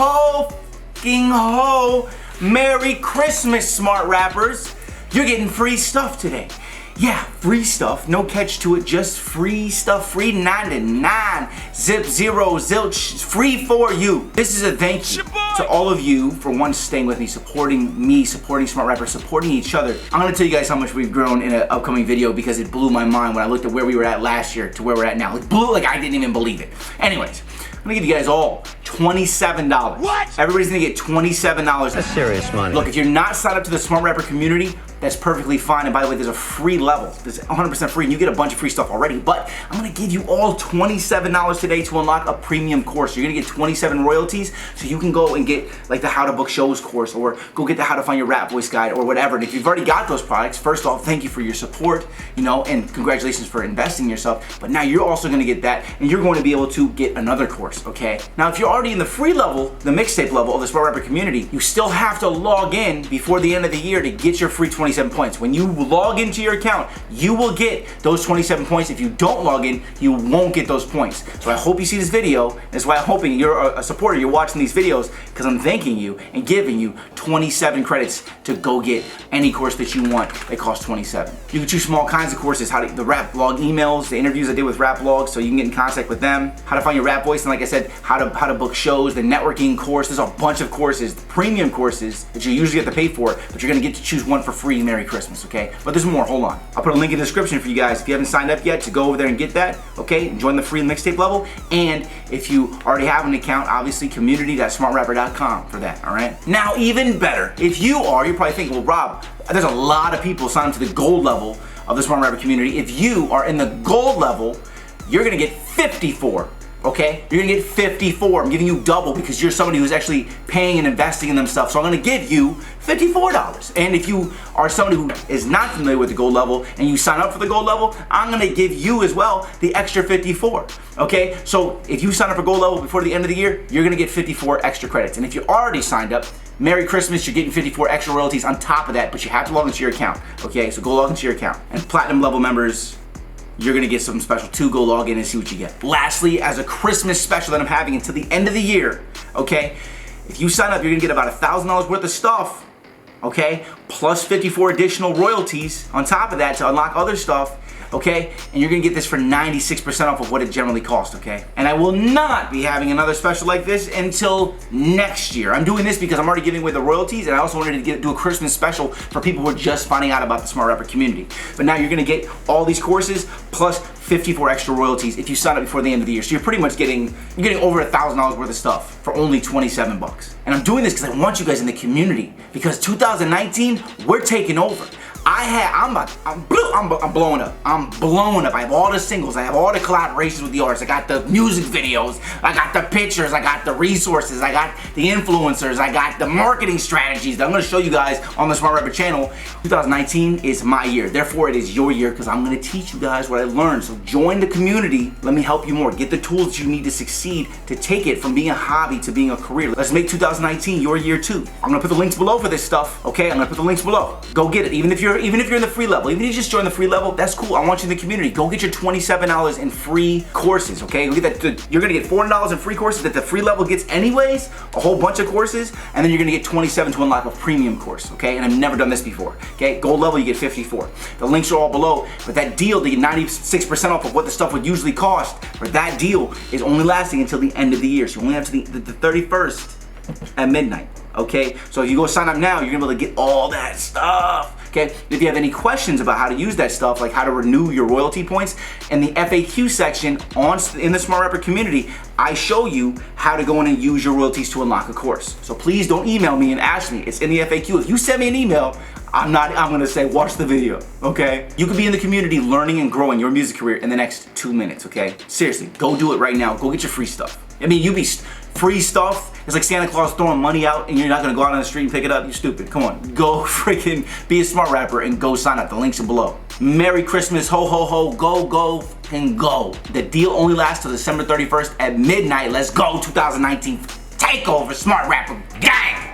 ho, Merry Christmas, smart rappers. You're getting free stuff today. Yeah, free stuff, no catch to it, just free stuff, free 99, zip, zero, zilch, free for you. This is a thank you to all of you for one, staying with me, supporting Smart Rapper, supporting each other. I'm gonna tell you guys how much we've grown in an upcoming video because it blew my mind when I looked at where we were at last year to where we're at now. It blew like I didn't even believe it. Anyways, I'm gonna give you guys all $27. What? Everybody's gonna get $27. That's serious money. Look, if you're not signed up to the Smart Rapper community, that's perfectly fine. And by the way, there's a free level. There's 100% free and you get a bunch of free stuff already. But I'm gonna give you all $27 today to unlock a premium course. You're gonna get 27 royalties so you can go and get like the How to Book Shows course or go get the How to Find Your Rap Voice guide or whatever. And if you've already got those products, first off, thank you for your support, you know, and congratulations for investing in yourself. But now you're also gonna get that and you're going to be able to get another course, okay? Now, if you're already in the free level, the mixtape level of the Smart Rapper community, you still have to log in before the end of the year to get your free 27 points. When you log into your account, you will get those 27 points. If you don't log in, you won't get those points. So I hope you see this video. That's why I'm hoping you're a supporter. You're watching these videos because I'm thanking you and giving you 27 credits to go get any course that you want that costs 27. You can choose from all kinds of courses, the rap blog emails, the interviews I did with rap blogs so you can get in contact with them, how to find your rap voice, and like I said, how to book shows, the networking course. There's a bunch of courses, premium courses that you usually have to pay for, but you're gonna get to choose one for free. Merry Christmas, okay? But there's more, hold on. I'll put a link in the description for you guys if you haven't signed up yet to go over there and get that, okay? And join the free mixtape level. And if you already have an account, obviously community.smartrapper.com for that, all right? Now, even better, if you're probably thinking, well, Rob, there's a lot of people signed up to the gold level of the Smart Rapper community. If you are in the gold level, you're gonna get 54. Okay? You're gonna get 54. I'm giving you double because you're somebody who's actually paying and investing in themselves. So I'm gonna give you $54. And if you are somebody who is not familiar with the gold level and you sign up for the gold level, I'm gonna give you as well the extra 54. Okay? So if you sign up for gold level before the end of the year, you're gonna get 54 extra credits. And if you're already signed up, Merry Christmas, you're getting 54 extra royalties on top of that, but you have to log into your account. Okay? So go log into your account. And platinum level members, you're gonna get something special too. Go log in and see what you get. Lastly, as a Christmas special that I'm having until the end of the year, okay? If you sign up, you're gonna get about $1,000 worth of stuff, okay? Plus 54 additional royalties on top of that to unlock other stuff, okay? And you're gonna get this for 96% off of what it generally costs, okay? And I will not be having another special like this until next year. I'm doing this because I'm already giving away the royalties, and I also wanted to do a Christmas special for people who are just finding out about the Smart Rapper community. But now you're gonna get all these courses plus 54 extra royalties if you sign up before the end of the year. So you're pretty much getting over $1,000 worth of stuff for only 27 bucks. And I'm doing this because I want you guys in the community because 2019, we're taking over. I'm blowing up. I'm blowing up. I have all the singles. I have all the collaborations with the artists. I got the music videos. I got the pictures. I got the resources. I got the influencers. I got the marketing strategies that I'm going to show you guys on the Smart Rapper channel. 2019 is my year. Therefore, it is your year because I'm going to teach you guys what I learned. So join the community. Let me help you more. Get the tools that you need to succeed to take it from being a hobby to being a career. Let's make 2019 your year too. I'm going to put the links below for this stuff. Okay? I'm going to put the links below. Go get it. Even if you're in the free level, even if you just join the free level, that's cool. I want you in the community. Go get your $27 in free courses, okay? Go get that. You're gonna get $400 in free courses that the free level gets anyways, a whole bunch of courses, and then you're gonna get 27 to unlock a premium course, okay? And I've never done this before, okay? Gold level, you get 54. The links are all below, but that deal to get 96% off of what the stuff would usually cost, for that deal is only lasting until the end of the year. So you only have to the 31st at midnight, okay? So if you go sign up now, you're gonna be able to get all that stuff. Okay, if you have any questions about how to use that stuff, like how to renew your royalty points, in the FAQ section in the Smart Rapper community, I show you how to go in and use your royalties to unlock a course. So please don't email me and ask me. It's in the FAQ. If you send me an email, I'm gonna say, watch the video, okay? You could be in the community learning and growing your music career in the next 2 minutes, okay? Seriously, go do it right now. Go get your free stuff. I mean, free stuff. It's like Santa Claus throwing money out and you're not gonna go out on the street and pick it up. You stupid. Come on. Go freaking be a Smart Rapper and go sign up. The links are below. Merry Christmas, ho ho ho, go and go. The deal only lasts till December 31st at midnight. Let's go 2019 takeover Smart Rapper gang.